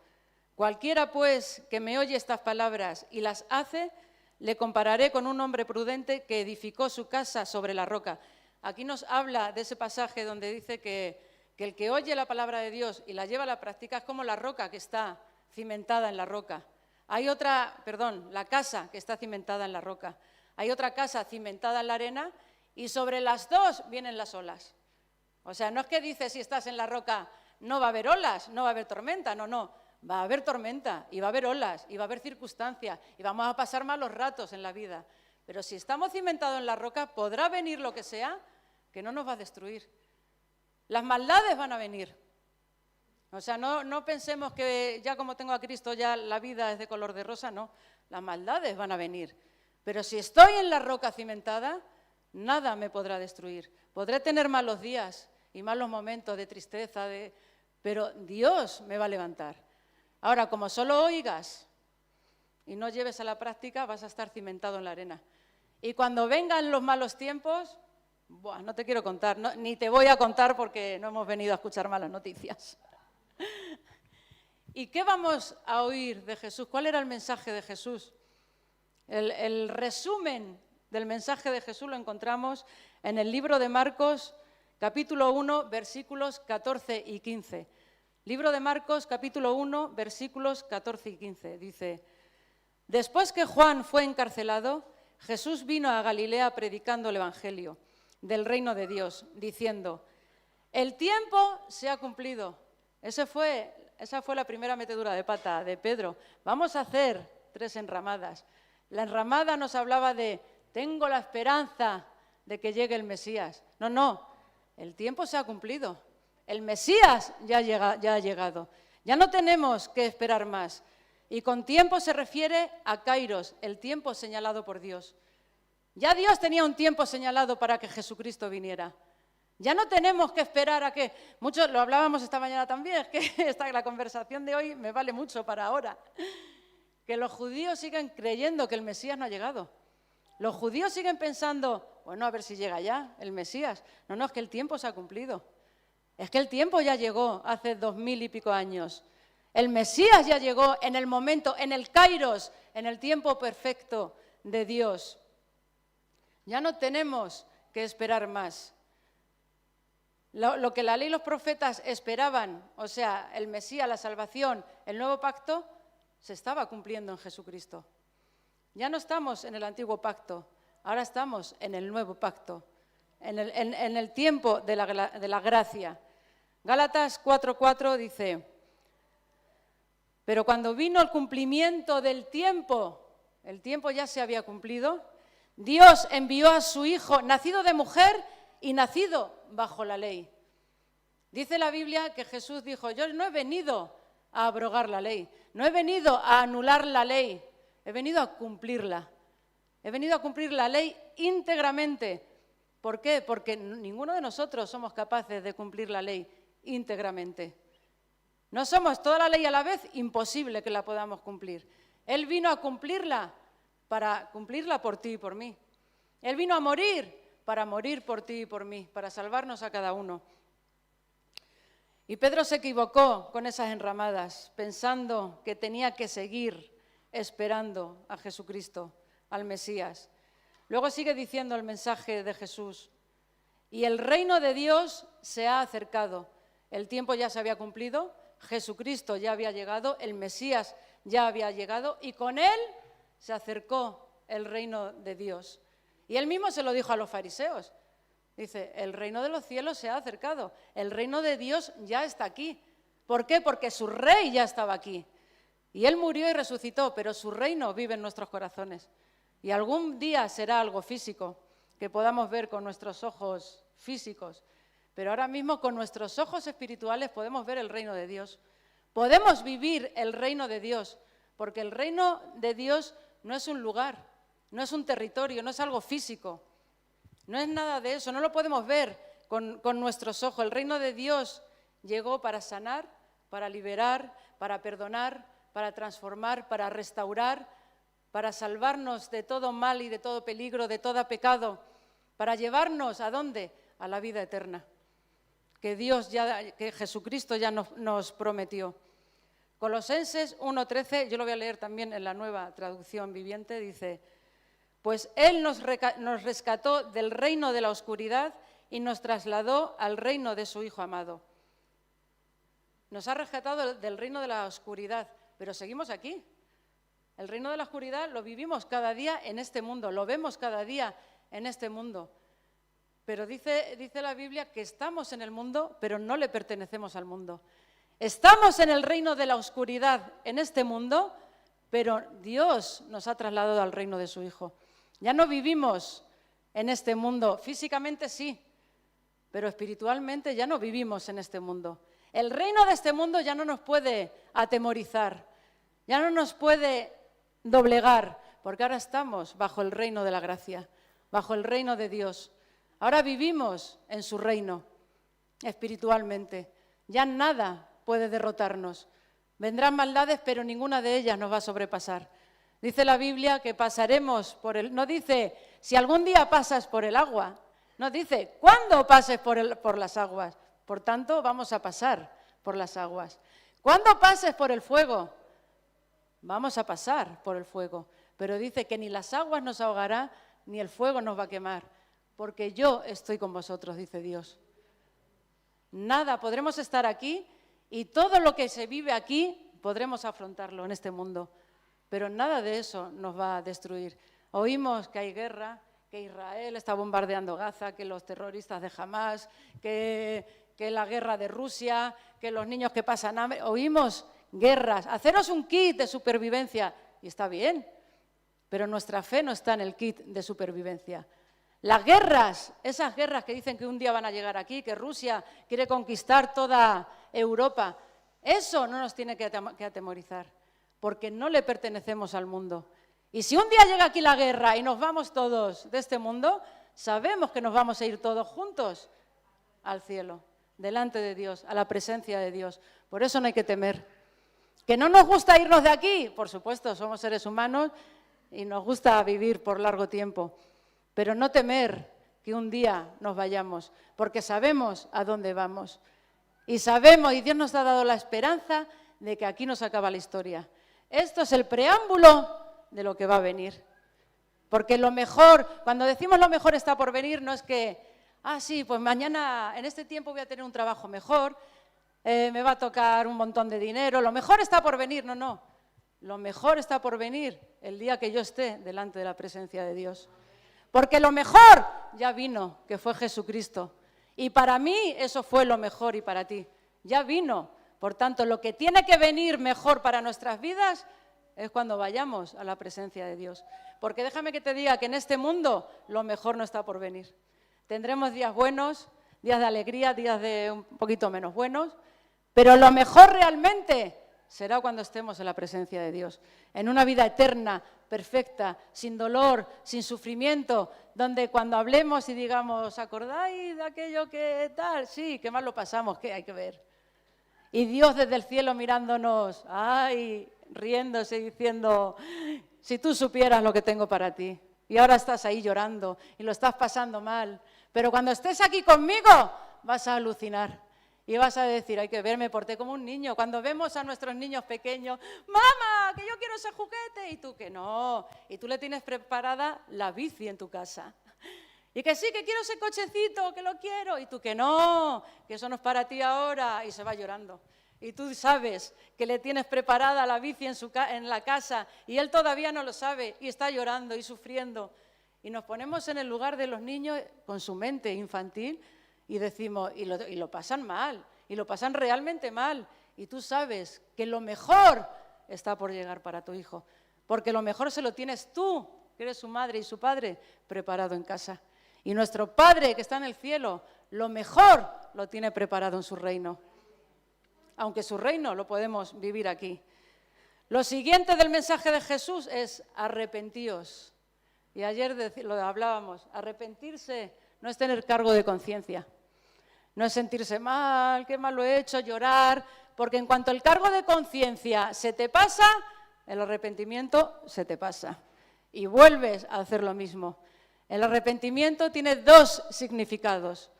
Cualquiera, pues, que me oye estas palabras y las hace, le compararé con un hombre prudente que edificó su casa sobre la roca. Aquí nos habla de ese pasaje donde dice que el que oye la palabra de Dios y la lleva a la práctica es como la roca que está cimentada en la roca. La casa que está cimentada en la roca. Hay otra casa cimentada en la arena y sobre las dos vienen las olas. O sea, no es que dice si estás en la roca no va a haber olas, no va a haber tormenta, no. Va a haber tormenta y va a haber olas y va a haber circunstancias y vamos a pasar malos ratos en la vida. Pero si estamos cimentados en la roca, podrá venir lo que sea que no nos va a destruir. Las maldades van a venir. O sea, no pensemos que ya como tengo a Cristo ya la vida es de color de rosa, no. Las maldades van a venir. Pero si estoy en la roca cimentada, nada me podrá destruir. Podré tener malos días y malos momentos de tristeza, pero Dios me va a levantar. Ahora, como solo oigas y no lleves a la práctica, vas a estar cimentado en la arena. Y cuando vengan los malos tiempos, no te quiero contar, ni te voy a contar porque no hemos venido a escuchar malas noticias. ¿Y qué vamos a oír de Jesús? ¿Cuál era el mensaje de Jesús? El resumen del mensaje de Jesús lo encontramos en el libro de Marcos, capítulo 1, versículos 14 y 15. Libro de Marcos, capítulo 1, versículos 14 y 15. Dice, después que Juan fue encarcelado, Jesús vino a Galilea predicando el evangelio del reino de Dios, diciendo, el tiempo se ha cumplido. Esa fue la primera metedura de pata de Pedro. Vamos a hacer 3 enramadas. La enramada nos hablaba de, tengo la esperanza de que llegue el Mesías. No, el tiempo se ha cumplido. El Mesías ya ha llegado. Ya no tenemos que esperar más. Y con tiempo se refiere a Kairos, el tiempo señalado por Dios. Ya Dios tenía un tiempo señalado para que Jesucristo viniera. Ya no tenemos que esperar a que... Muchos lo hablábamos esta mañana también, es que la conversación de hoy me vale mucho para ahora. Que los judíos siguen creyendo que el Mesías no ha llegado. Los judíos siguen pensando, bueno, a ver si llega ya el Mesías. No, es que el tiempo se ha cumplido. Es que el tiempo ya llegó hace 2000 y pico años. El Mesías ya llegó en el momento, en el Kairos, en el tiempo perfecto de Dios. Ya no tenemos que esperar más. lo que la ley y los profetas esperaban, o sea, el Mesías, la salvación, el nuevo pacto, se estaba cumpliendo en Jesucristo. Ya no estamos en el antiguo pacto, ahora estamos en el nuevo pacto, en el tiempo de la gracia. Gálatas 4:4 dice: pero cuando vino el cumplimiento del tiempo, el tiempo ya se había cumplido, Dios envió a su Hijo, nacido de mujer y nacido bajo la ley. Dice la Biblia que Jesús dijo: yo no he venido a abrogar la ley, no he venido a anular la ley, he venido a cumplirla. He venido a cumplir la ley íntegramente. ¿Por qué? Porque ninguno de nosotros somos capaces de cumplir la ley íntegramente. No somos toda la ley a la vez, imposible que la podamos cumplir. Él vino a cumplirla para cumplirla por ti y por mí. Él vino a morir para morir por ti y por mí, para salvarnos a cada uno. Y Pedro se equivocó con esas enramadas, pensando que tenía que seguir esperando a Jesucristo, al Mesías. Luego sigue diciendo el mensaje de Jesús: y el reino de Dios se ha acercado. El tiempo ya se había cumplido, Jesucristo ya había llegado, el Mesías ya había llegado y con él se acercó el reino de Dios. Y él mismo se lo dijo a los fariseos. Dice: el reino de los cielos se ha acercado, el reino de Dios ya está aquí. ¿Por qué? Porque su rey ya estaba aquí. Y él murió y resucitó, pero su reino vive en nuestros corazones. Y algún día será algo físico, que podamos ver con nuestros ojos físicos. Pero ahora mismo con nuestros ojos espirituales podemos ver el reino de Dios. Podemos vivir el reino de Dios, porque el reino de Dios no es un lugar, no es un territorio, no es algo físico. No es nada de eso, no lo podemos ver con nuestros ojos. El reino de Dios llegó para sanar, para liberar, para perdonar, para transformar, para restaurar, para salvarnos de todo mal y de todo peligro, de todo pecado, para llevarnos ¿a dónde? A la vida eterna, que Jesucristo ya nos prometió. Colosenses 1:13, yo lo voy a leer también en la Nueva Traducción Viviente, dice: pues Él nos rescató del reino de la oscuridad y nos trasladó al reino de su Hijo amado. Nos ha rescatado del reino de la oscuridad, pero seguimos aquí. El reino de la oscuridad lo vivimos cada día en este mundo, lo vemos cada día en este mundo. Pero dice la Biblia que estamos en el mundo, pero no le pertenecemos al mundo. Estamos en el reino de la oscuridad en este mundo, pero Dios nos ha trasladado al reino de su Hijo. Ya no vivimos en este mundo, físicamente sí, pero espiritualmente ya no vivimos en este mundo. El reino de este mundo ya no nos puede atemorizar, ya no nos puede doblegar, porque ahora estamos bajo el reino de la gracia, bajo el reino de Dios. Ahora vivimos en su reino, espiritualmente. Ya nada puede derrotarnos. Vendrán maldades, pero ninguna de ellas nos va a sobrepasar. Dice la Biblia que pasaremos por el... No dice, si algún día pasas por el agua. No dice, ¿cuándo pases por las aguas? Por tanto, vamos a pasar por las aguas. ¿Cuándo pases por el fuego? Vamos a pasar por el fuego. Pero dice que ni las aguas nos ahogará, ni el fuego nos va a quemar. Porque yo estoy con vosotros, dice Dios. Nada, podremos estar aquí y todo lo que se vive aquí podremos afrontarlo en este mundo. Pero nada de eso nos va a destruir. Oímos que hay guerra, que Israel está bombardeando Gaza, que los terroristas de Hamás, que la guerra de Rusia, que los niños que pasan hambre. Oímos guerras. Haceros un kit de supervivencia. Y está bien, pero nuestra fe no está en el kit de supervivencia. Las guerras, esas guerras que dicen que un día van a llegar aquí, que Rusia quiere conquistar toda Europa, eso no nos tiene que atemorizar, porque no le pertenecemos al mundo. Y si un día llega aquí la guerra y nos vamos todos de este mundo, sabemos que nos vamos a ir todos juntos al cielo, delante de Dios, a la presencia de Dios. Por eso no hay que temer. ¿Que no nos gusta irnos de aquí? Por supuesto, somos seres humanos y nos gusta vivir por largo tiempo. Pero no temer que un día nos vayamos, porque sabemos a dónde vamos. Y sabemos, y Dios nos ha dado la esperanza de que aquí nos acaba la historia. Esto es el preámbulo de lo que va a venir. Porque lo mejor, cuando decimos lo mejor está por venir, no es que sí, pues mañana en este tiempo voy a tener un trabajo mejor, me va a tocar un montón de dinero, lo mejor está por venir. No, lo mejor está por venir el día que yo esté delante de la presencia de Dios. Porque lo mejor ya vino, que fue Jesucristo. Y para mí eso fue lo mejor y para ti. Ya vino. Por tanto, lo que tiene que venir mejor para nuestras vidas es cuando vayamos a la presencia de Dios. Porque déjame que te diga que en este mundo lo mejor no está por venir. Tendremos días buenos, días de alegría, días de un poquito menos buenos, pero lo mejor realmente será cuando estemos en la presencia de Dios, en una vida eterna, perfecta, sin dolor, sin sufrimiento, donde cuando hablemos y digamos, ¿acordáis de aquello que tal? Sí, qué mal lo pasamos, ¿qué hay que ver? Y Dios desde el cielo mirándonos, riéndose y diciendo, si tú supieras lo que tengo para ti. Y ahora estás ahí llorando y lo estás pasando mal. Pero cuando estés aquí conmigo vas a alucinar y vas a decir, hay que ver, me porté como un niño. Cuando vemos a nuestros niños pequeños, mamá, que yo quiero ese juguete, y tú que no. Y tú le tienes preparada la bici en tu casa. Y que sí, que quiero ese cochecito, que lo quiero, y tú que no, que eso no es para ti ahora, y se va llorando. Y tú sabes que le tienes preparada la bici en la casa y él todavía no lo sabe y está llorando y sufriendo. Y nos ponemos en el lugar de los niños con su mente infantil y decimos, y lo pasan mal, y lo pasan realmente mal. Y tú sabes que lo mejor está por llegar para tu hijo, porque lo mejor se lo tienes tú, que eres su madre y su padre, preparado en casa. Y nuestro Padre que está en el cielo, lo mejor lo tiene preparado en su reino. Aunque su reino lo podemos vivir aquí. Lo siguiente del mensaje de Jesús es arrepentíos. Y ayer lo hablábamos, arrepentirse no es tener cargo de conciencia, no es sentirse mal, qué mal lo he hecho, llorar, porque en cuanto el cargo de conciencia se te pasa, el arrepentimiento se te pasa y vuelves a hacer lo mismo. El arrepentimiento tiene dos significados.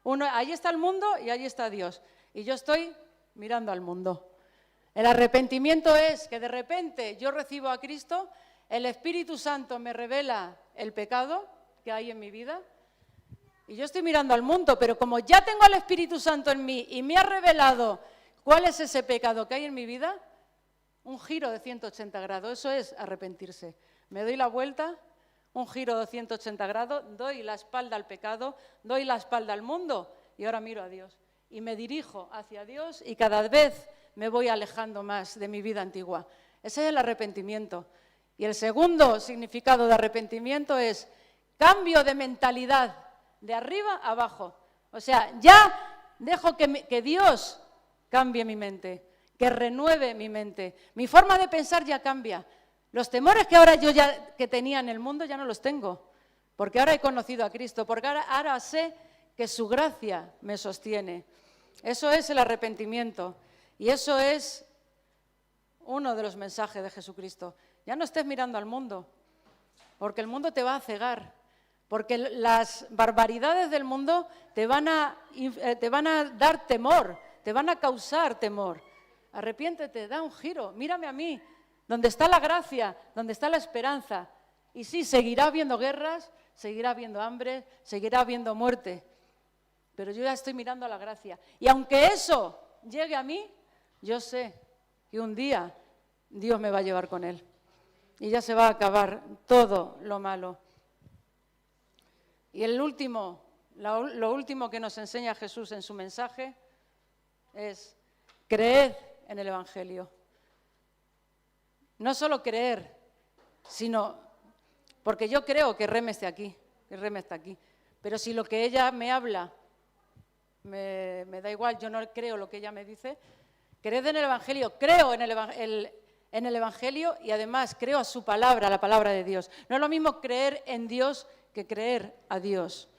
Uno, ahí está el mundo y ahí está Dios. Y yo estoy mirando al mundo. El arrepentimiento es que de repente yo recibo a Cristo, el Espíritu Santo me revela el pecado que hay en mi vida y yo estoy mirando al mundo, pero como ya tengo al Espíritu Santo en mí y me ha revelado cuál es ese pecado que hay en mi vida, un giro de 180 grados, eso es arrepentirse. Me doy la vuelta, un giro de 180 grados, doy la espalda al pecado, doy la espalda al mundo y ahora miro a Dios. Y me dirijo hacia Dios y cada vez me voy alejando más de mi vida antigua. Ese es el arrepentimiento. Y el segundo significado de arrepentimiento es cambio de mentalidad, de arriba a abajo. O sea, ya dejo que Dios cambie mi mente, que renueve mi mente. Mi forma de pensar ya cambia. Los temores que ahora que tenía en el mundo ya no los tengo, porque ahora he conocido a Cristo, porque ahora sé que su gracia me sostiene. Eso es el arrepentimiento y eso es uno de los mensajes de Jesucristo. Ya no estés mirando al mundo, porque el mundo te va a cegar, porque las barbaridades del mundo te van a dar temor, te van a causar temor. Arrepiéntete, da un giro, mírame a mí, donde está la gracia, donde está la esperanza. Y sí, seguirá habiendo guerras, seguirá habiendo hambre, seguirá habiendo muerte. Pero yo ya estoy mirando a la gracia. Y aunque eso llegue a mí, yo sé que un día Dios me va a llevar con él. Y ya se va a acabar todo lo malo. Y lo último que nos enseña Jesús en su mensaje es creed en el Evangelio. No solo creer, sino, porque yo creo que Reme está aquí, pero si lo que ella me habla me da igual, yo no creo lo que ella me dice, creed en el Evangelio, creo en el Evangelio y además creo a su palabra, la palabra de Dios. No es lo mismo creer en Dios que creer a Dios.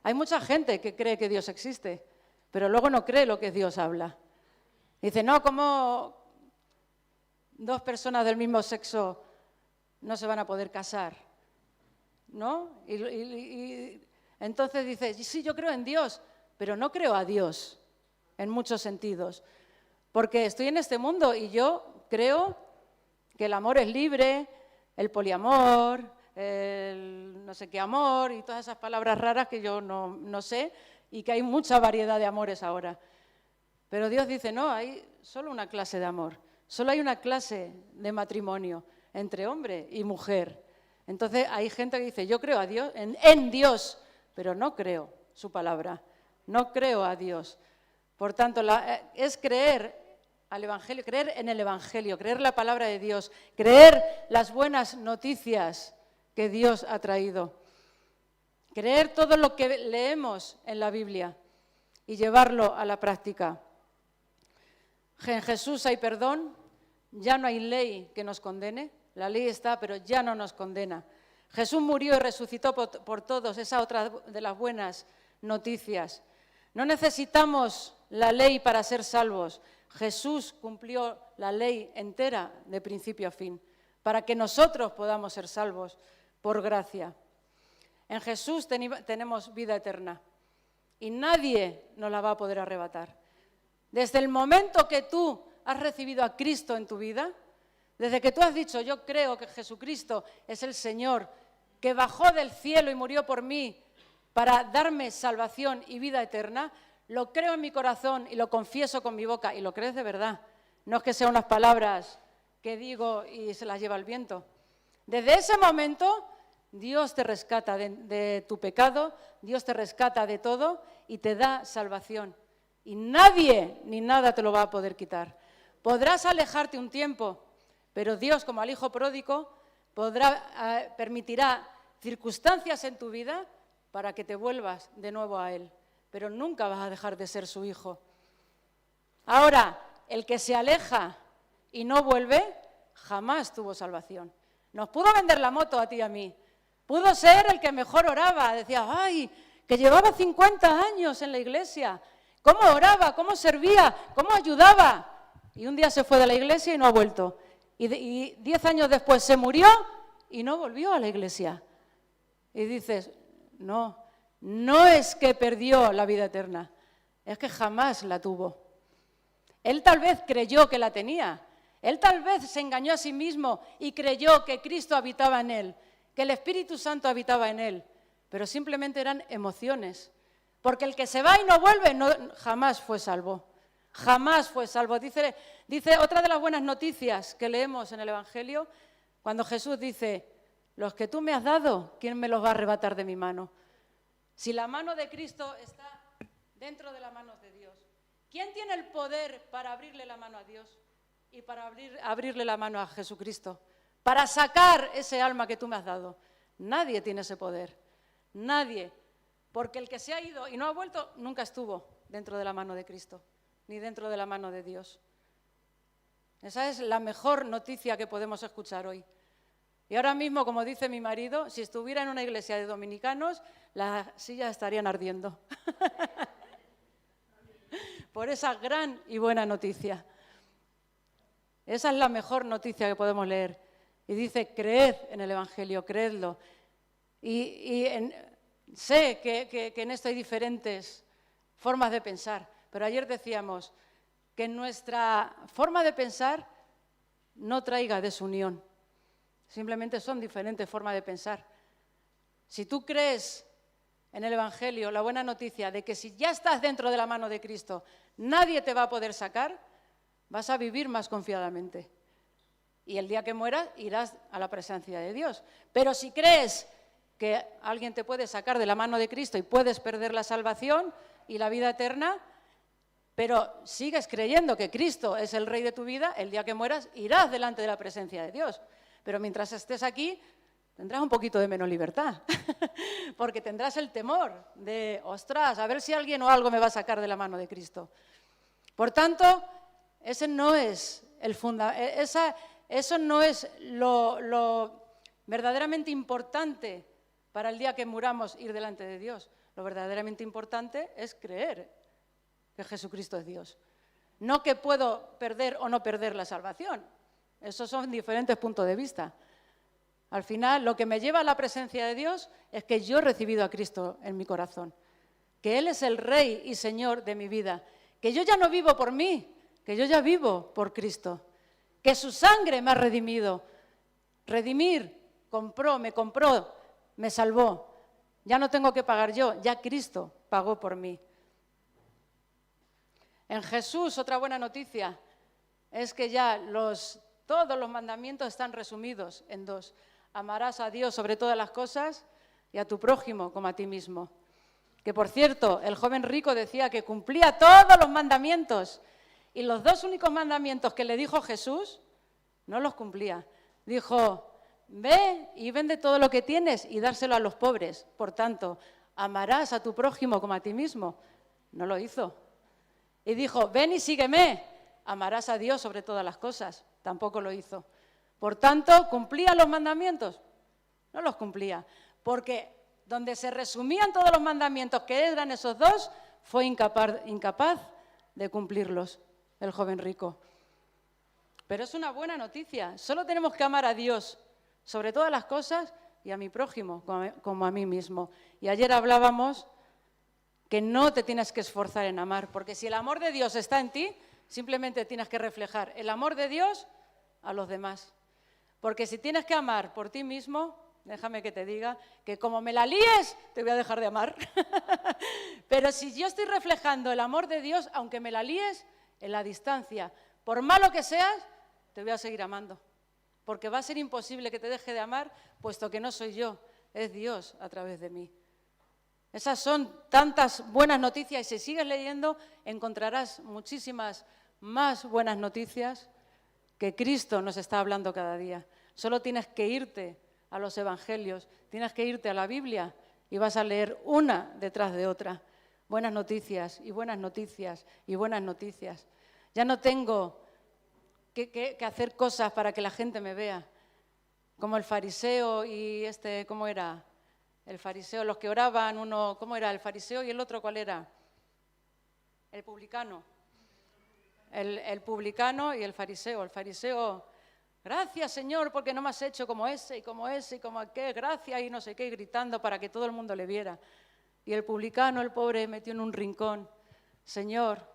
Hay mucha gente que cree que Dios existe, pero luego no cree lo que Dios habla. Dice, no, ¿cómo dos personas del mismo sexo no se van a poder casar? ¿No? Y entonces dice, sí, yo creo en Dios, pero no creo a Dios en muchos sentidos, porque estoy en este mundo y yo creo que el amor es libre, el poliamor, el no sé qué amor y todas esas palabras raras que yo no sé y que hay mucha variedad de amores ahora. Pero Dios dice, no, hay solo una clase de amor, solo hay una clase de matrimonio entre hombre y mujer. Entonces hay gente que dice, yo creo a Dios, en Dios, pero no creo su palabra, no creo a Dios. Por tanto, es creer al Evangelio, creer en el Evangelio, creer la palabra de Dios, creer las buenas noticias que Dios ha traído, creer todo lo que leemos en la Biblia y llevarlo a la práctica. En Jesús hay perdón, ya no hay ley que nos condene, la ley está, pero ya no nos condena. Jesús murió y resucitó por todos, esa otra de las buenas noticias. No necesitamos la ley para ser salvos. Jesús cumplió la ley entera de principio a fin, para que nosotros podamos ser salvos por gracia. En Jesús tenemos vida eterna y nadie nos la va a poder arrebatar. Desde el momento que tú has recibido a Cristo en tu vida, desde que tú has dicho, yo creo que Jesucristo es el Señor, que bajó del cielo y murió por mí para darme salvación y vida eterna, lo creo en mi corazón y lo confieso con mi boca, y lo crees de verdad. No es que sean unas palabras que digo y se las lleva el viento. Desde ese momento, Dios te rescata de tu pecado, Dios te rescata de todo y te da salvación. Y nadie ni nada te lo va a poder quitar. Podrás alejarte un tiempo, pero Dios, como al hijo pródigo, permitirá circunstancias en tu vida para que te vuelvas de nuevo a Él. Pero nunca vas a dejar de ser su hijo. Ahora, el que se aleja y no vuelve, jamás tuvo salvación. Nos pudo vender la moto a ti y a mí. Pudo ser el que mejor oraba. Decía, ¡ay, que llevaba 50 años en la iglesia! ¿Cómo oraba? ¿Cómo servía? ¿Cómo ayudaba? Y un día se fue de la iglesia y no ha vuelto. Y 10 años después se murió y no volvió a la iglesia. Y dices, no es que perdió la vida eterna, es que jamás la tuvo. Él tal vez creyó que la tenía. Él tal vez se engañó a sí mismo y creyó que Cristo habitaba en él, que el Espíritu Santo habitaba en él, pero simplemente eran emociones. Porque el que se va y no vuelve jamás fue salvo. Jamás fue salvo. Dice otra de las buenas noticias que leemos en el Evangelio, cuando Jesús dice, los que tú me has dado, ¿quién me los va a arrebatar de mi mano? Si la mano de Cristo está dentro de la mano de Dios, ¿quién tiene el poder para abrirle la mano a Dios y para abrirle la mano a Jesucristo? Para sacar ese alma que tú me has dado. Nadie tiene ese poder. Nadie. Porque el que se ha ido y no ha vuelto, nunca estuvo dentro de la mano de Cristo, ni dentro de la mano de Dios. Esa es la mejor noticia que podemos escuchar hoy. Y ahora mismo, como dice mi marido, si estuviera en una iglesia de dominicanos, las sillas estarían ardiendo. Por esa gran y buena noticia. Esa es la mejor noticia que podemos leer. Y dice, creed en el Evangelio, creedlo. Sé que en esto hay diferentes formas de pensar, pero ayer decíamos que nuestra forma de pensar no traiga desunión. Simplemente son diferentes formas de pensar. Si tú crees en el Evangelio la buena noticia de que si ya estás dentro de la mano de Cristo, nadie te va a poder sacar, vas a vivir más confiadamente. Y el día que mueras, irás a la presencia de Dios. Pero si crees que alguien te puede sacar de la mano de Cristo y puedes perder la salvación y la vida eterna, pero sigues creyendo que Cristo es el Rey de tu vida, el día que mueras, irás delante de la presencia de Dios. Pero mientras estés aquí, tendrás un poquito de menos libertad, porque tendrás el temor de, ostras, a ver si alguien o algo me va a sacar de la mano de Cristo. Por tanto, ese no es eso no es lo verdaderamente importante para el día que muramos ir delante de Dios. Lo verdaderamente importante es creer que Jesucristo es Dios. No que puedo perder o no perder la salvación. Esos son diferentes puntos de vista. Al final, lo que me lleva a la presencia de Dios es que yo he recibido a Cristo en mi corazón, que Él es el Rey y Señor de mi vida, que yo ya no vivo por mí, que yo ya vivo por Cristo, que su sangre me ha redimido. Redimir me compró, me salvó. Ya no tengo que pagar yo, ya Cristo pagó por mí. En Jesús, otra buena noticia es que ya todos los mandamientos están resumidos en 2. Amarás a Dios sobre todas las cosas y a tu prójimo como a ti mismo. Que, por cierto, el joven rico decía que cumplía todos los mandamientos y los 2 únicos mandamientos que le dijo Jesús, no los cumplía. Dijo, ve y vende todo lo que tienes y dárselo a los pobres. Por tanto, amarás a tu prójimo como a ti mismo. No lo hizo. Y dijo, ven y sígueme, amarás a Dios sobre todas las cosas. Tampoco lo hizo. Por tanto, ¿cumplía los mandamientos? No los cumplía, porque donde se resumían todos los mandamientos, que eran esos 2, fue incapaz de cumplirlos, el joven rico. Pero es una buena noticia. Solo tenemos que amar a Dios sobre todas las cosas y a mi prójimo como a mí mismo. Y ayer hablábamos que no te tienes que esforzar en amar, porque si el amor de Dios está en ti, simplemente tienes que reflejar el amor de Dios a los demás. Porque si tienes que amar por ti mismo, déjame que te diga que como me la líes, te voy a dejar de amar. Pero si yo estoy reflejando el amor de Dios, aunque me la líes, en la distancia, por malo que seas, te voy a seguir amando. Porque va a ser imposible que te deje de amar, puesto que no soy yo, es Dios a través de mí. Esas son tantas buenas noticias y si sigues leyendo encontrarás muchísimas más buenas noticias que Cristo nos está hablando cada día. Solo tienes que irte a los evangelios, tienes que irte a la Biblia y vas a leer una detrás de otra. Buenas noticias y buenas noticias y buenas noticias. Ya no tengo que hacer cosas para que la gente me vea, como el fariseo y ¿cómo era? El fariseo, los que oraban, uno, ¿cómo era? El fariseo y el otro, ¿cuál era? El publicano. El publicano y el fariseo. El fariseo, gracias Señor porque no me has hecho como ese y como ese y como aquel, gracias y no sé qué, gritando para que todo el mundo le viera. Y el publicano, el pobre, metió en un rincón, Señor,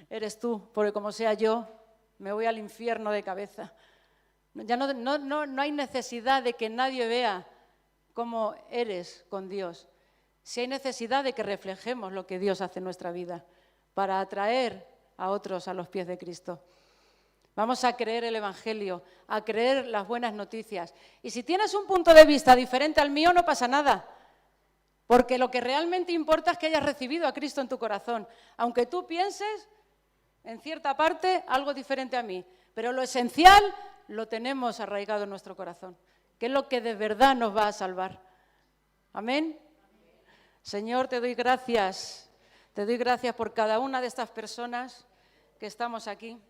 eres tú, porque como sea yo, me voy al infierno de cabeza. Ya no hay necesidad de que nadie vea cómo eres con Dios. Si hay necesidad de que reflejemos lo que Dios hace en nuestra vida para atraer a otros a los pies de Cristo. Vamos a creer el Evangelio, a creer las buenas noticias. Y si tienes un punto de vista diferente al mío, no pasa nada. Porque lo que realmente importa es que hayas recibido a Cristo en tu corazón. Aunque tú pienses, en cierta parte, algo diferente a mí. Pero lo esencial lo tenemos arraigado en nuestro corazón, que es lo que de verdad nos va a salvar. Amén. Señor, te doy gracias. Te doy gracias por cada una de estas personas que estamos aquí.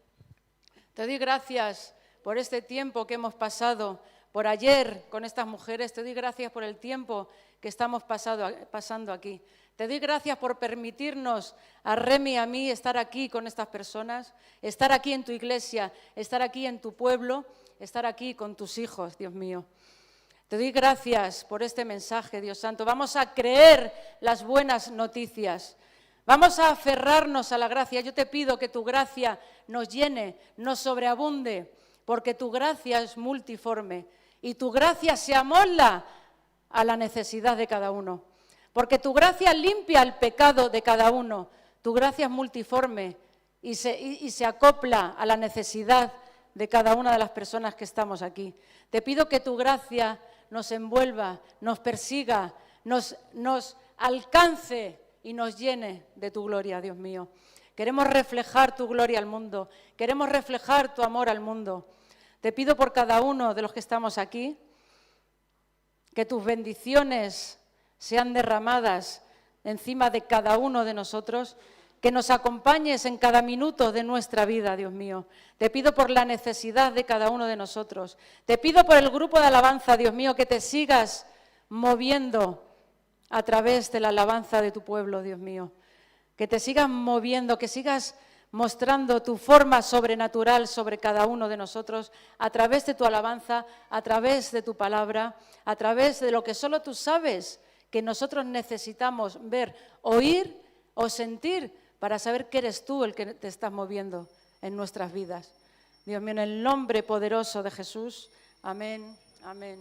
Te doy gracias por este tiempo que hemos pasado, por ayer con estas mujeres. Te doy gracias por el tiempo que estamos pasando aquí. Te doy gracias por permitirnos a Remy y a mí estar aquí con estas personas, estar aquí en tu iglesia, estar aquí en tu pueblo, estar aquí con tus hijos, Dios mío. Te doy gracias por este mensaje, Dios Santo. Vamos a creer las buenas noticias. Vamos a aferrarnos a la gracia. Yo te pido que tu gracia nos llene, nos sobreabunde, porque tu gracia es multiforme y tu gracia se amolda a la necesidad de cada uno. Porque tu gracia limpia el pecado de cada uno. Tu gracia es multiforme y se acopla a la necesidad de cada una de las personas que estamos aquí. Te pido que tu gracia nos envuelva, nos persiga, nos alcance y nos llene de tu gloria, Dios mío. Queremos reflejar tu gloria al mundo, queremos reflejar tu amor al mundo. Te pido por cada uno de los que estamos aquí, que tus bendiciones sean derramadas encima de cada uno de nosotros, que nos acompañes en cada minuto de nuestra vida, Dios mío. Te pido por la necesidad de cada uno de nosotros. Te pido por el grupo de alabanza, Dios mío, que te sigas moviendo a través de la alabanza de tu pueblo, Dios mío. Que te sigas moviendo, que sigas mostrando tu forma sobrenatural sobre cada uno de nosotros a través de tu alabanza, a través de tu palabra, a través de lo que solo tú sabes que nosotros necesitamos ver, oír o sentir para saber que eres tú el que te estás moviendo en nuestras vidas. Dios mío, en el nombre poderoso de Jesús. Amén. Amén.